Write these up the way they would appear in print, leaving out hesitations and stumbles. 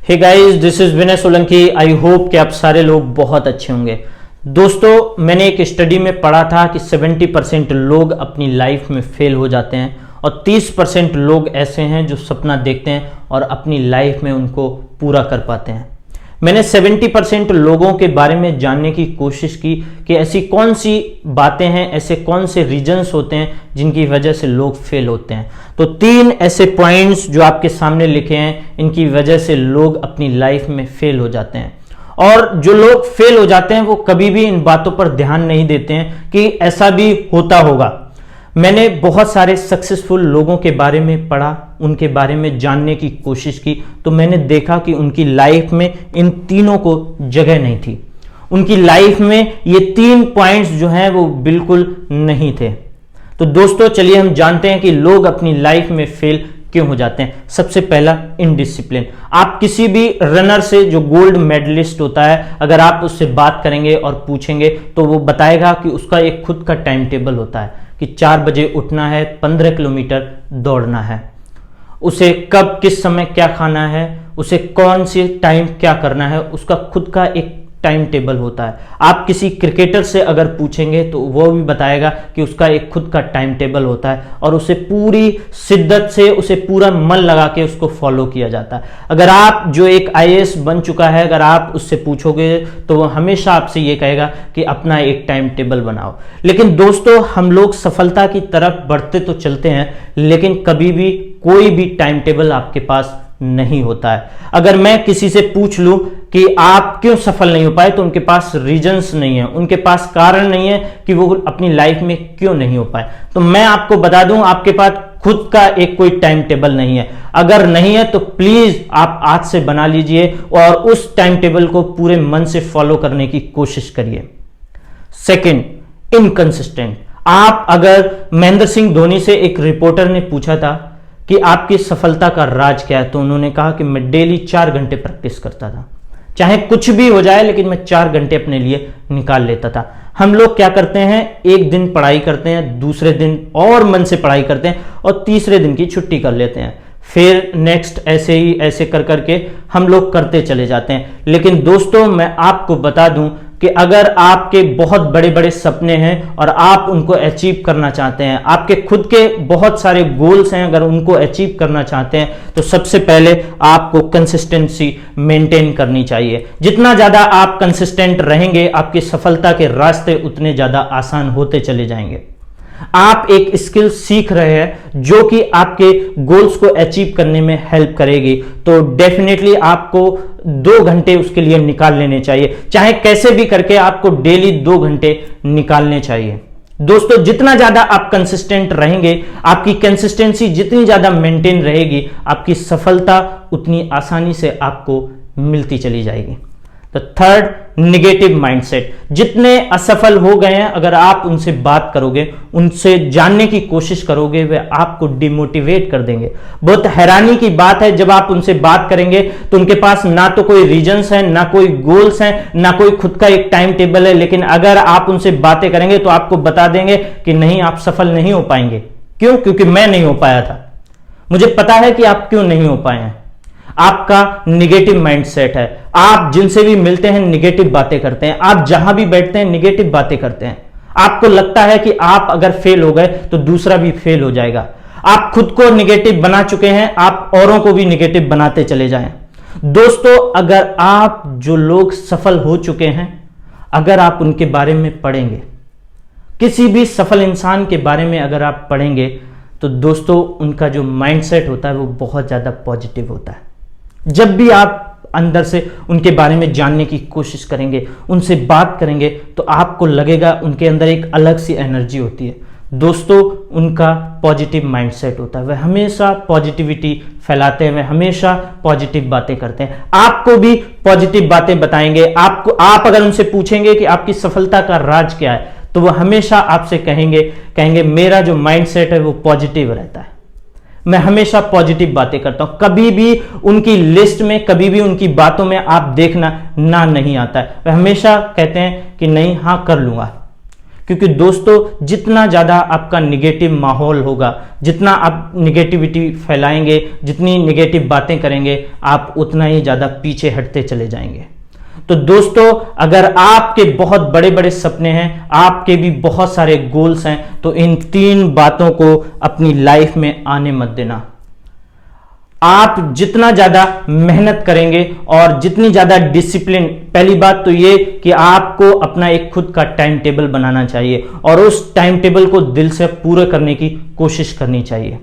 Hey guys, this is Vinay Solanki. I hope कि आप सारे लोग बहुत अच्छे होंगे। दोस्तों, मैंने एक स्टडी में पढ़ा था कि 70% लोग अपनी लाइफ में फेल हो जाते हैं और 30% लोग ऐसे हैं जो सपना देखते हैं और अपनी लाइफ में उनको पूरा कर पाते हैं। मैंने 70% लोगों के बारे में जानने की कोशिश की कि ऐसी कौन सी बातें हैं, ऐसे कौन से रीजंस होते हैं जिनकी वजह से लोग फेल होते हैं। तो 3 ऐसे पॉइंट्स जो आपके सामने लिखे हैं, इनकी वजह से लोग अपनी लाइफ में फेल हो जाते हैं। और जो लोग फेल हो जाते हैं वो कभी भी इन बातों पर ध्यान नहीं देते हैं कि ऐसा भी होता होगा। मैंने बहुत सारे सक्सेसफुल लोगों के बारे में पढ़ा, उनके बारे में जानने की कोशिश की, तो मैंने देखा कि उनकी लाइफ में इन तीनों को जगह नहीं थी। उनकी लाइफ में ये 3 पॉइंट्स जो हैं वो बिल्कुल नहीं थे। तो दोस्तों, चलिए हम जानते हैं कि लोग अपनी लाइफ में फेल क्यों हो जाते हैं। सबसे पहला, इनडिसिप्लिन। आप किसी भी रनर से जो गोल्ड मेडलिस्ट होता है, अगर आप उससे बात करेंगे और पूछेंगे तो वो बताएगा कि उसका एक खुद का टाइम टेबल होता है कि 4 बजे उठना है, 15 किलोमीटर दौड़ना है, उसे कब किस समय क्या खाना है, उसे कौन सी टाइम क्या करना है, उसका खुद का एक टाइम टेबल होता है। आप किसी क्रिकेटर से अगर पूछेंगे तो वो भी बताएगा कि उसका एक खुद का टाइम टेबल होता है और उसे पूरी शिद्दत से, उसे पूरा मन लगा के उसको फॉलो किया जाता है। अगर आप जो एक IAS बन चुका है, अगर आप उससे पूछोगे तो वो हमेशा आपसे ये कहेगा कि अपना एक टाइम टेबल बनाओ। लेकिन दोस्तों, हम लोग सफलता की तरफ बढ़ते तो चलते हैं, लेकिन कभी भी कोई भी टाइम टेबल आपके पास नहीं होता है। अगर मैं किसी से पूछ लूं कि आप क्यों सफल नहीं हो पाए, तो उनके पास रीजंस नहीं है, उनके पास कारण नहीं है कि वो अपनी लाइफ में क्यों नहीं हो पाए। तो मैं आपको बता दूं, आपके पास खुद का एक कोई टाइम टेबल नहीं है। अगर नहीं है तो प्लीज आप आज से बना लीजिए और उस टाइम टेबल को पूरे मन से फॉलो करने की कोशिश करिए। Second, inconsistent. आप अगर महेंद्र सिंह धोनी से एक रिपोर्टर ने पूछा था कि आपकी सफलता का राज क्या है, तो उन्होंने कहा कि मैं डेली 4 घंटे प्रैक्टिस करता था, चाहे कुछ भी हो जाए लेकिन मैं 4 घंटे अपने लिए निकाल लेता था। हम लोग क्या करते हैं, एक दिन पढ़ाई करते हैं, दूसरे दिन और मन से पढ़ाई करते हैं और तीसरे दिन की छुट्टी कर लेते हैं, फिर नेक्स्ट ऐसे ही ऐसे कर करके हम लोग करते चले जाते हैं। लेकिन दोस्तों, मैं आपको बता दूं कि अगर आपके बहुत बड़े बड़े सपने हैं और आप उनको अचीव करना चाहते हैं, आपके खुद के बहुत सारे गोल्स हैं, अगर उनको अचीव करना चाहते हैं, तो सबसे पहले आपको कंसिस्टेंसी मेंटेन करनी चाहिए। जितना ज़्यादा आप कंसिस्टेंट रहेंगे, आपकी सफलता के रास्ते उतने ज़्यादा आसान होते चले जाएंगे। आप एक स्किल सीख रहे हैं जो कि आपके गोल्स को अचीव करने में हेल्प करेगी, तो डेफिनेटली आपको 2 घंटे उसके लिए निकाल लेने चाहिए। चाहे कैसे भी करके आपको डेली 2 घंटे निकालने चाहिए। दोस्तों, जितना ज्यादा आप कंसिस्टेंट रहेंगे, आपकी कंसिस्टेंसी जितनी ज्यादा मेंटेन रहेगी, आपकी सफलता उतनी आसानी से आपको मिलती चली जाएगी। तो थर्ड, निगेटिव माइंडसेट। जितने असफल हो गए हैं, अगर आप उनसे बात करोगे, उनसे जानने की कोशिश करोगे, वे आपको डिमोटिवेट कर देंगे। बहुत हैरानी की बात है, जब आप उनसे बात करेंगे तो उनके पास ना तो कोई रीजंस है, ना कोई गोल्स हैं, ना कोई खुद का एक टाइम टेबल है। लेकिन अगर आप उनसे बातें करेंगे तो आपको बता देंगे कि नहीं, आप सफल नहीं हो पाएंगे। क्यों? क्योंकि मैं नहीं हो पाया था। मुझे पता है कि आप क्यों नहीं हो पाए हैं। आपका निगेटिव माइंडसेट है। आप जिनसे भी मिलते हैं निगेटिव बातें करते हैं, आप जहां भी बैठते हैं निगेटिव बातें करते हैं। आपको लगता है कि आप अगर फेल हो गए तो दूसरा भी फेल हो जाएगा। आप खुद को निगेटिव बना चुके हैं, आप औरों को भी निगेटिव बनाते चले जाएं। दोस्तों, अगर आप जो लोग सफल हो चुके हैं, अगर आप उनके बारे में पढ़ेंगे, किसी भी सफल इंसान के बारे में अगर आप पढ़ेंगे, तो दोस्तों उनका जो माइंडसेट होता है वो बहुत ज्यादा पॉजिटिव होता है। जब भी आप अंदर से उनके बारे में जानने की कोशिश करेंगे, उनसे बात करेंगे, तो आपको लगेगा उनके अंदर एक अलग सी एनर्जी होती है। दोस्तों, उनका पॉजिटिव माइंडसेट होता है, वे हमेशा पॉजिटिविटी फैलाते हैं, वे हमेशा पॉजिटिव बातें करते हैं, आपको भी पॉजिटिव बातें बताएंगे। आप अगर उनसे पूछेंगे कि आपकी सफलता का राज क्या है, तो वो हमेशा आपसे कहेंगे मेरा जो माइंडसेट है वो पॉजिटिव रहता है, मैं हमेशा पॉजिटिव बातें करता हूं। कभी भी उनकी लिस्ट में, कभी भी उनकी बातों में आप देखना ना नहीं आता है। वे हमेशा कहते हैं कि नहीं, हाँ कर लूंगा। क्योंकि दोस्तों जितना ज़्यादा आपका निगेटिव माहौल होगा, जितना आप निगेटिविटी फैलाएंगे, जितनी निगेटिव बातें करेंगे, आप उतना ही ज़्यादा पीछे हटते चले जाएंगे। तो दोस्तों अगर आपके बहुत बड़े बड़े सपने हैं, आपके भी बहुत सारे गोल्स हैं, तो इन 3 बातों को अपनी लाइफ में आने मत देना। आप जितना ज्यादा मेहनत करेंगे और जितनी ज्यादा डिसिप्लिन, पहली बात तो ये कि आपको अपना एक खुद का टाइम टेबल बनाना चाहिए और उस टाइम टेबल को दिल से पूरा करने की कोशिश करनी चाहिए।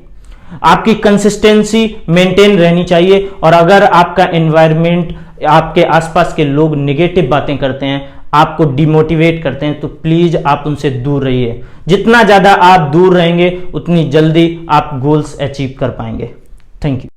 आपकी कंसिस्टेंसी मेंटेन रहनी चाहिए और अगर आपका एनवायरनमेंट, आपके आसपास के लोग नेगेटिव बातें करते हैं, आपको डिमोटिवेट करते हैं, तो प्लीज आप उनसे दूर रहिए। जितना ज्यादा आप दूर रहेंगे उतनी जल्दी आप गोल्स अचीव कर पाएंगे। Thank you.